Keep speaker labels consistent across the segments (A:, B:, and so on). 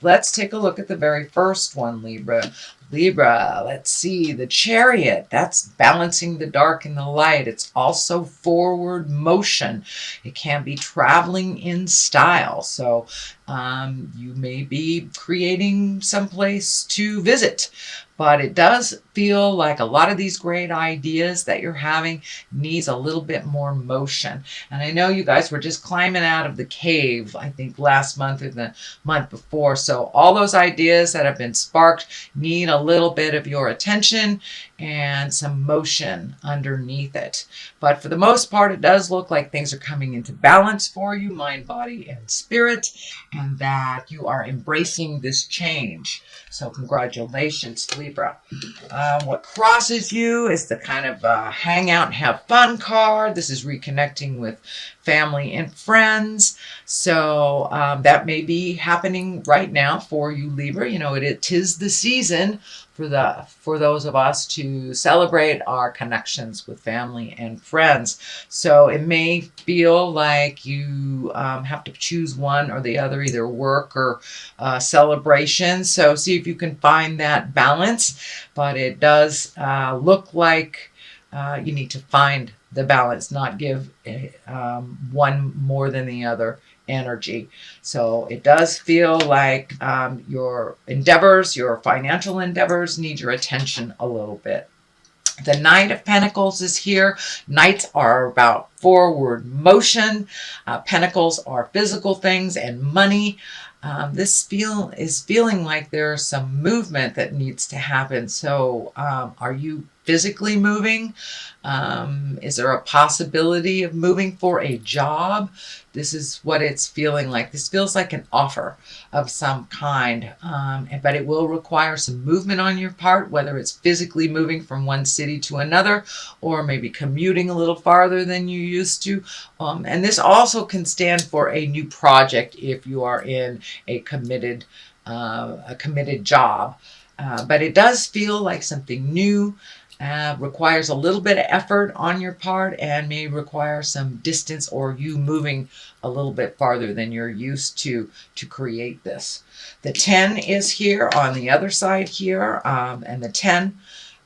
A: Let's take a look at the very first one, Libra. Libra, let's see, the Chariot, that's balancing the dark and the light. It's also forward motion. It can be traveling in style. So you may be creating someplace to visit, but it does feel like a lot of these great ideas that you're having needs a little bit more motion. And I know you guys were just climbing out of the cave, I think last month or the month before. So all those ideas that have been sparked need a little bit of your attention and some motion underneath it. But for the most part, it does look like things are coming into balance for you, mind, body, and spirit, and that you are embracing this change. So congratulations, Libra. What crosses you is the kind of hang out and have fun card. This is reconnecting with family and friends. So that may be happening right now for you, Libra. You know, it is the season for those of us to celebrate our connections with family and friends. So it may feel like you have to choose one or the other, either work or celebration. So see if you can find that balance. But it does look like you need to find the balance, not give one more than the other energy. So it does feel like your endeavors, your financial endeavors need your attention a little bit. The Knight of Pentacles is here. Knights are about forward motion. Pentacles are physical things and money. This is feeling like there's some movement that needs to happen. So are you physically moving? Is there a possibility of moving for a job? This is what it's feeling like. This feels like an offer of some kind, but it will require some movement on your part, whether it's physically moving from one city to another, or maybe commuting a little farther than you used to. And this also can stand for a new project if you are in a committed job. But it does feel like something new. Requires a little bit of effort on your part and may require some distance or you moving a little bit farther than you're used to create this. The 10 is here on the other side here, and the 10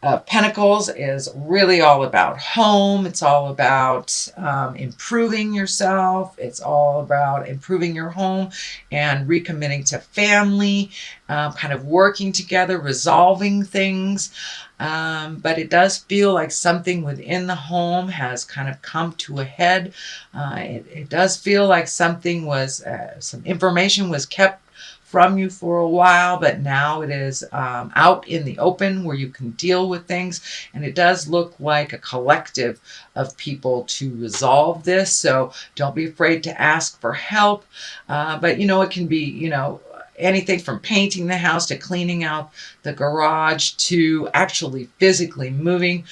A: of Pentacles is really all about home. It's all about improving yourself. It's all about improving your home and recommitting to family, kind of working together, resolving things. But it does feel like something within the home has kind of come to a head. It does feel like something was, some information was kept from you for a while, but now it is out in the open where you can deal with things. And it does look like a collective of people to resolve this. So don't be afraid to ask for help. But, you know, it can be, you know, anything from painting the house to cleaning out the garage to actually physically moving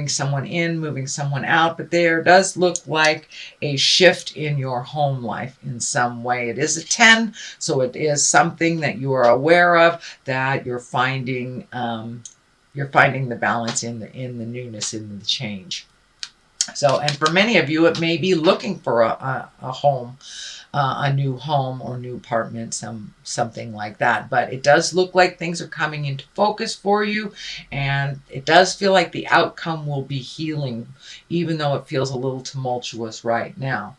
A: someone in, moving someone out. But there does look like a shift in your home life in some way. It is a 10, so it is something that you are aware of, that you're finding the balance in the newness, in the change. So, and for many of you, it may be looking for a home, a new home or new apartment, something like that. But it does look like things are coming into focus for you, and it does feel like the outcome will be healing, even though it feels a little tumultuous right now.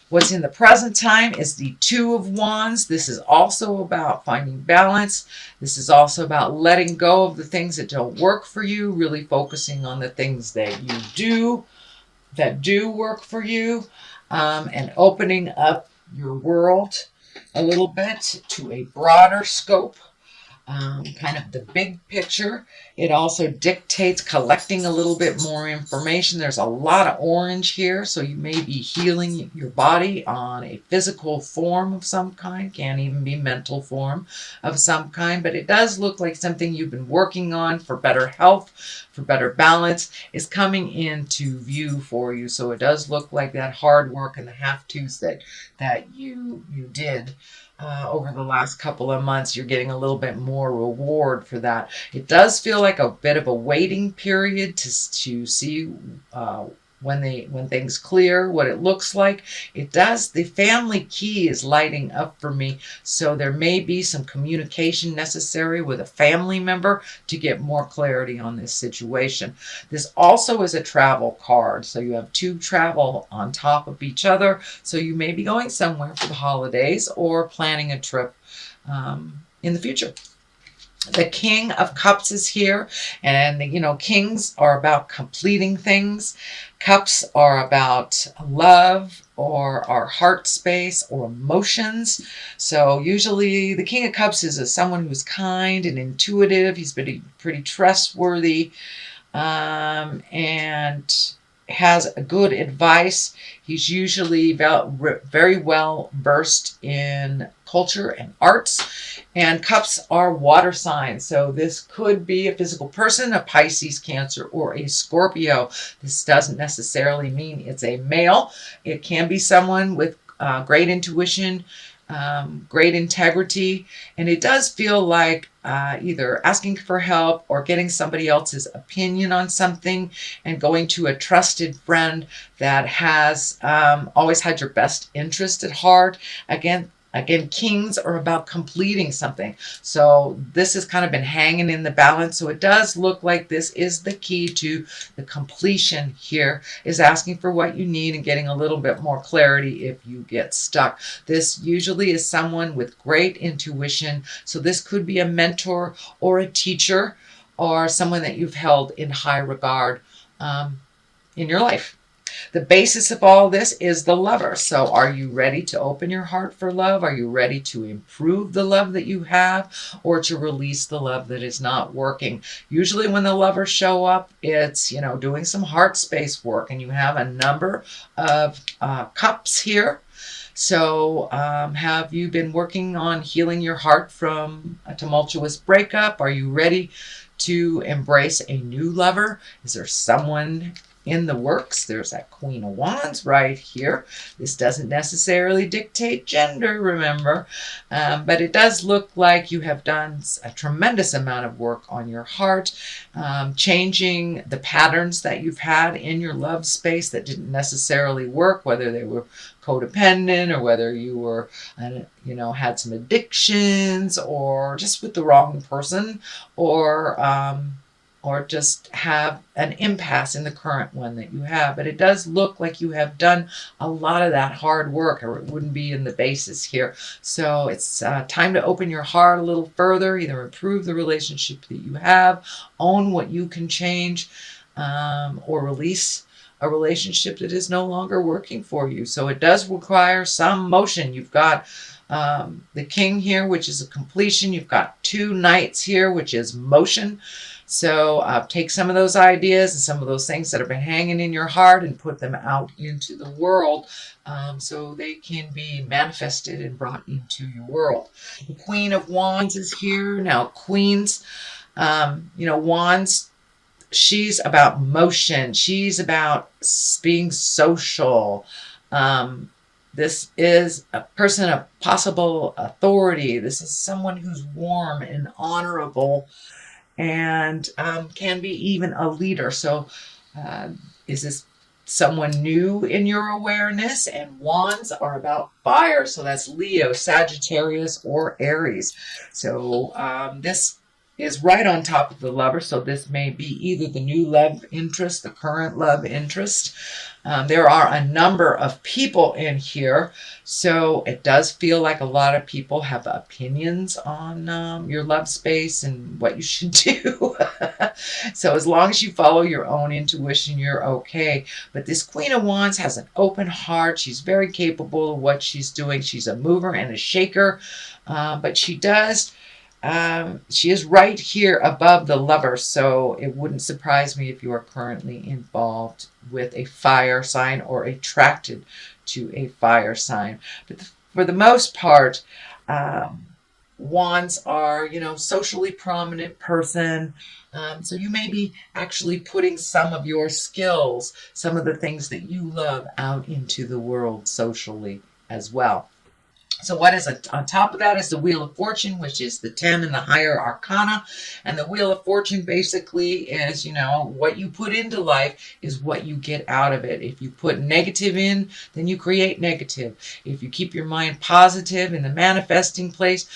A: What's in the present time is the 2 of Wands. This is also about finding balance. This is also about letting go of the things that don't work for you, really focusing on the things that you do, that do work for you, and opening up your world a little bit to a broader scope, kind of the big picture. It also dictates collecting a little bit more information. There's a lot of orange here, so you may be healing your body on a physical form of some kind, can even be mental form of some kind, but it does look like something you've been working on for better health, for better balance, is coming into view for you. So it does look like that hard work and the half-twos that you did over the last couple of months, you're getting a little bit more reward for that. It does feel like a bit of a waiting period to see when things clear, what it looks like. It does. The family key is lighting up for me. So there may be some communication necessary with a family member to get more clarity on this situation. This also is a travel card. So you have two travel on top of each other. So you may be going somewhere for the holidays or planning a trip in the future. The King of Cups is here, and kings are about completing things. Cups are about love or our heart space or emotions. So usually the King of Cups is someone who's kind and intuitive. He's pretty trustworthy, and has a good advice. He's usually very well versed in culture and arts. And cups are water signs. So this could be a physical person, a Pisces, Cancer, or a Scorpio. This doesn't necessarily mean it's a male. It can be someone with great intuition, great integrity. And it does feel like either asking for help or getting somebody else's opinion on something and going to a trusted friend that has always had your best interest at heart. Again, kings are about completing something. So this has kind of been hanging in the balance. So it does look like this is the key to the completion here, is asking for what you need and getting a little bit more clarity if you get stuck. This usually is someone with great intuition. So this could be a mentor or a teacher or someone that you've held in high regard in your life. The basis of all this is the Lover. So are you ready to open your heart for love? Are you ready to improve the love that you have, or to release the love that is not working? Usually when the Lovers show up, it's, doing some heart space work, and you have a number of cups here. So have you been working on healing your heart from a tumultuous breakup? Are you ready to embrace a new lover? Is there someone in the works? There's that Queen of Wands right here. This doesn't necessarily dictate gender, remember, but it does look like you have done a tremendous amount of work on your heart, changing the patterns that you've had in your love space that didn't necessarily work, whether they were codependent or whether you were, had some addictions or just with the wrong person, or just have an impasse in the current one that you have. But it does look like you have done a lot of that hard work, or it wouldn't be in the basis here. So it's time to open your heart a little further, either improve the relationship that you have, own what you can change, or release a relationship that is no longer working for you. So it does require some motion. You've got the King here, which is a completion. You've got two Knights here, which is motion. So take some of those ideas and some of those things that have been hanging in your heart and put them out into the world, so they can be manifested and brought into your world. The Queen of Wands is here. Now, Queens, Wands, she's about motion. She's about being social. This is a person of possible authority. This is someone who's warm and honorable, and can be even a leader. So is this someone new in your awareness? And wands are about fire, so that's Leo, Sagittarius, or Aries. So this is right on top of the Lover, so this may be either the new love interest, the current love interest. There are a number of people in here, so it does feel like a lot of people have opinions on your love space and what you should do. So as long as you follow your own intuition, you're okay. But this Queen of Wands has an open heart. She's very capable of what she's doing. She's a mover and a shaker, but she is right here above the Lover, so it wouldn't surprise me if you are currently involved with a fire sign or attracted to a fire sign. But for the most part, wands are, socially prominent person. So you may be actually putting some of your skills, some of the things that you love out into the world socially as well. So what is on top of that is the Wheel of Fortune, which is the 10 and the higher arcana. And the Wheel of Fortune basically is, what you put into life is what you get out of it. If you put negative in, then you create negative. If you keep your mind positive in the manifesting place,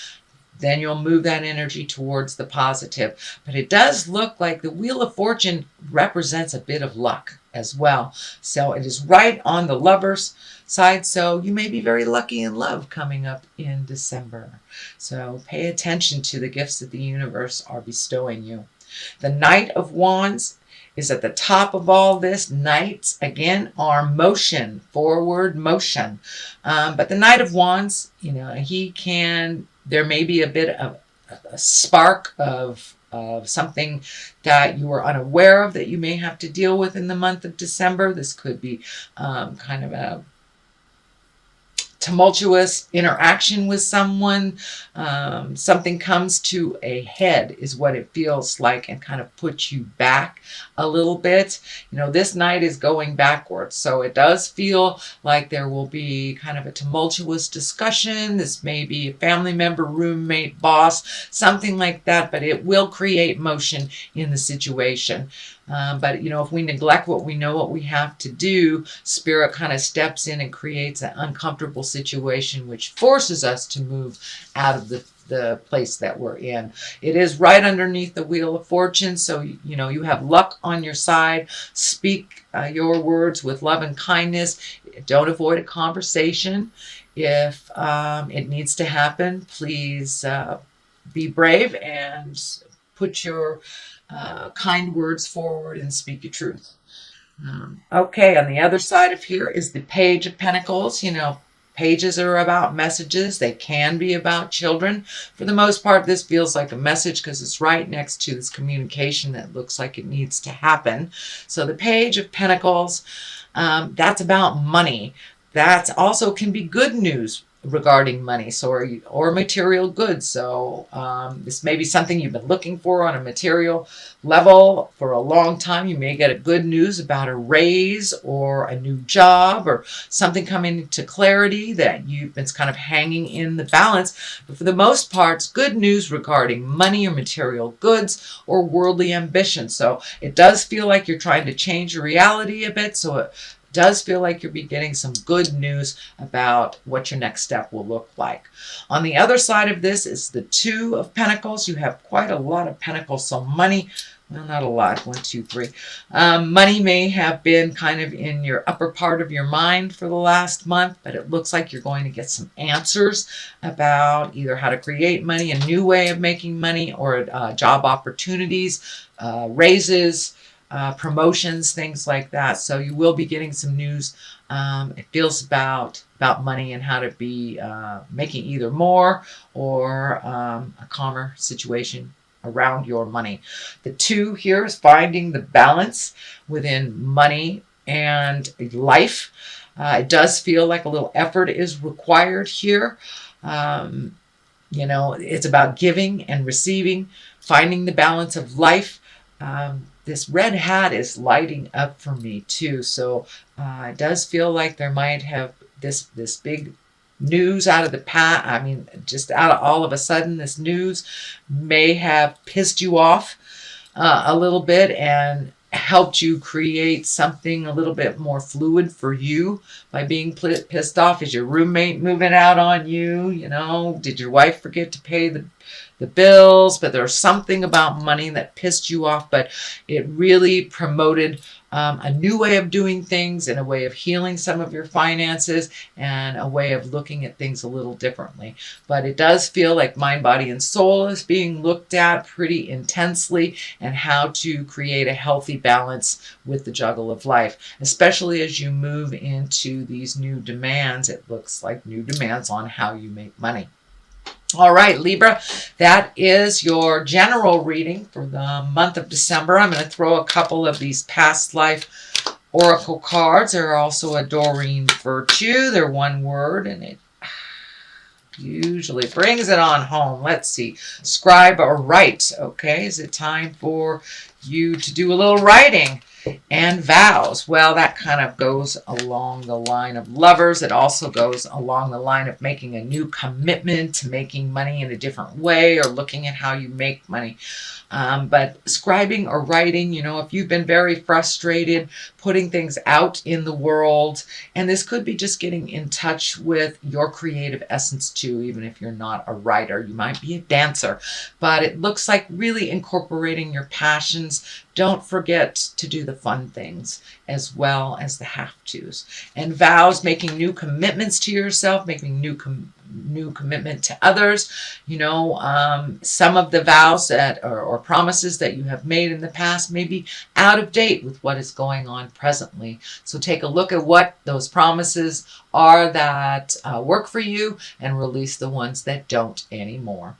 A: then you'll move that energy towards the positive. But it does look like the Wheel of Fortune represents a bit of luck as well. So it is right on the Lovers side. So you may be very lucky in love coming up in December. So pay attention to the gifts that the universe are bestowing you. The Knight of Wands is at the top of all this. Knights, again, are motion, forward motion. But the Knight of Wands, there may be a bit of a spark of something that you were unaware of that you may have to deal with in the month of December. This could be kind of a tumultuous interaction with someone. Something comes to a head is what it feels like, and kind of puts you back a little bit. This night is going backwards, so it does feel like there will be kind of a tumultuous discussion. This may be a family member, roommate, boss, something like that, but it will create motion in the situation. But if we neglect what we know what we have to do, Spirit kind of steps in and creates an uncomfortable situation, which forces us to move out of the place that we're in. It is right underneath the Wheel of Fortune, so you have luck on your side. Speak your words with love and kindness. Don't avoid a conversation. If it needs to happen, please be brave and put your kind words forward and speak your truth. Okay, on the other side of here is the Page of Pentacles. Pages are about messages. They can be about children. For the most part, this feels like a message because it's right next to this communication that looks like it needs to happen. So the Page of Pentacles, that's about money. That also can be good news regarding money, or material goods. So this may be something you've been looking for on a material level for a long time. You may get a good news about a raise or a new job or something coming to clarity that it's kind of hanging in the balance. But for the most part, it's good news regarding money or material goods or worldly ambition. So it does feel like you're trying to change your reality a bit. So it does feel like you'll be getting some good news about what your next step will look like. On the other side of this is the Two of Pentacles. You have quite a lot of pentacles, so money, well, not a lot, 1, 2, 3. Money may have been kind of in your upper part of your mind for the last month, but it looks like you're going to get some answers about either how to create money, a new way of making money, or job opportunities, raises, promotions, things like that. So you will be getting some news. It feels about money and how to be making either more or a calmer situation around your money. The 2 here is finding the balance within money and life. It does feel like a little effort is required here. It's about giving and receiving, finding the balance of life. This red hat is lighting up for me too. So it does feel like there might have this big news out of the past. I mean, just out of all of a sudden, this news may have pissed you off a little bit and helped you create something a little bit more fluid for you by being pissed off. Is your roommate moving out on you? Did your wife forget to pay the bills? But there's something about money that pissed you off, but it really promoted a new way of doing things and a way of healing some of your finances and a way of looking at things a little differently. But it does feel like mind, body, and soul is being looked at pretty intensely, and how to create a healthy balance with the juggle of life, especially as you move into these new demands. It looks like new demands on how you make money. All right, Libra, that is your general reading for the month of December. I'm going to throw a couple of these past life oracle cards. They're also a Doreen Virtue. They're one word, and it usually brings it on home. Let's see. Scribe or write. Okay, is it time for you to do a little writing? And vows, well, that kind of goes along the line of lovers. It also goes along the line of making a new commitment to making money in a different way or looking at how you make money. But scribing or writing, if you've been very frustrated, putting things out in the world, and this could be just getting in touch with your creative essence too, even if you're not a writer, you might be a dancer, but it looks like really incorporating your passions. Don't forget to do the fun things as well as the have-tos. And vows, making new commitments to yourself, making new commitment to others. Some of the vows that or promises that you have made in the past may be out of date with what is going on presently. So take a look at what those promises are that work for you and release the ones that don't anymore.